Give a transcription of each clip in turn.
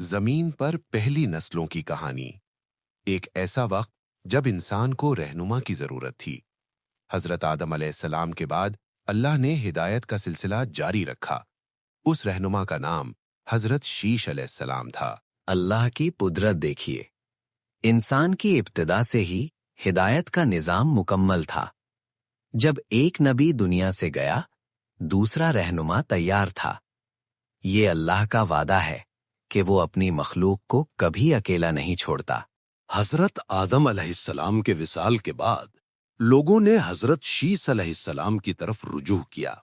زمین پر پہلی نسلوں کی کہانی۔ ایک ایسا وقت جب انسان کو رہنما کی ضرورت تھی۔ حضرت آدم علیہ السلام کے بعد اللہ نے ہدایت کا سلسلہ جاری رکھا۔ اس رہنما کا نام حضرت شیش علیہ السلام تھا۔ اللہ کی قدرت دیکھیے، انسان کی ابتدا سے ہی ہدایت کا نظام مکمل تھا۔ جب ایک نبی دنیا سے گیا، دوسرا رہنما تیار تھا۔ یہ اللہ کا وعدہ ہے کہ وہ اپنی مخلوق کو کبھی اکیلا نہیں چھوڑتا۔ حضرت آدم علیہ السلام کے وصال کے بعد لوگوں نے حضرت شیس علیہ السلام کی طرف رجوع کیا۔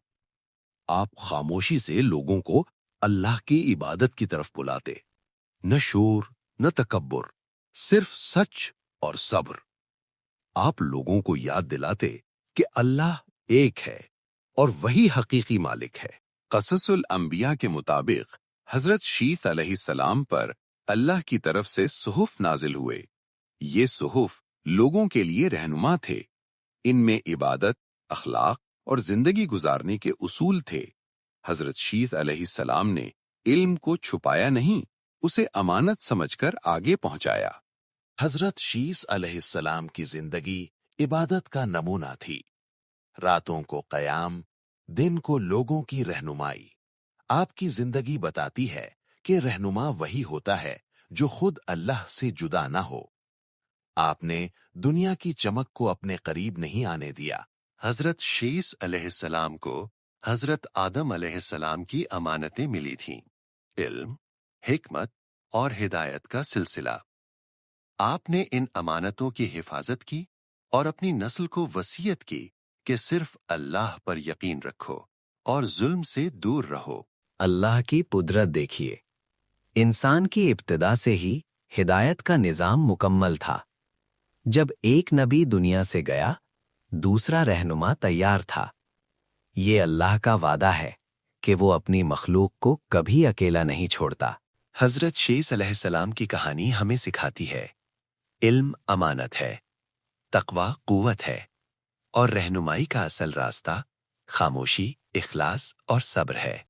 آپ خاموشی سے لوگوں کو اللہ کی عبادت کی طرف بلاتے، نہ شور نہ تکبر، صرف سچ اور صبر۔ آپ لوگوں کو یاد دلاتے کہ اللہ ایک ہے اور وہی حقیقی مالک ہے۔ قصص الانبیاء کے مطابق حضرت شیث علیہ السلام پر اللہ کی طرف سے صحف نازل ہوئے۔ یہ صحف لوگوں کے لیے رہنما تھے۔ ان میں عبادت، اخلاق اور زندگی گزارنے کے اصول تھے۔ حضرت شیث علیہ السلام نے علم کو چھپایا نہیں، اسے امانت سمجھ کر آگے پہنچایا۔ حضرت شیث علیہ السلام کی زندگی عبادت کا نمونہ تھی۔ راتوں کو قیام، دن کو لوگوں کی رہنمائی۔ آپ کی زندگی بتاتی ہے کہ رہنما وہی ہوتا ہے جو خود اللہ سے جدا نہ ہو۔ آپ نے دنیا کی چمک کو اپنے قریب نہیں آنے دیا۔ حضرت شیث علیہ السلام کو حضرت آدم علیہ السلام کی امانتیں ملی تھیں، علم، حکمت اور ہدایت کا سلسلہ۔ آپ نے ان امانتوں کی حفاظت کی اور اپنی نسل کو وصیت کی کہ صرف اللہ پر یقین رکھو اور ظلم سے دور رہو۔ اللہ کی قدرت دیکھیے، انسان کی ابتدا سے ہی ہدایت کا نظام مکمل تھا۔ جب ایک نبی دنیا سے گیا، دوسرا رہنما تیار تھا۔ یہ اللہ کا وعدہ ہے کہ وہ اپنی مخلوق کو کبھی اکیلا نہیں چھوڑتا۔ حضرت شیث علیہ السلام کی کہانی ہمیں سکھاتی ہے، علم امانت ہے، تقوی قوت ہے، اور رہنمائی کا اصل راستہ خاموشی، اخلاص اور صبر ہے۔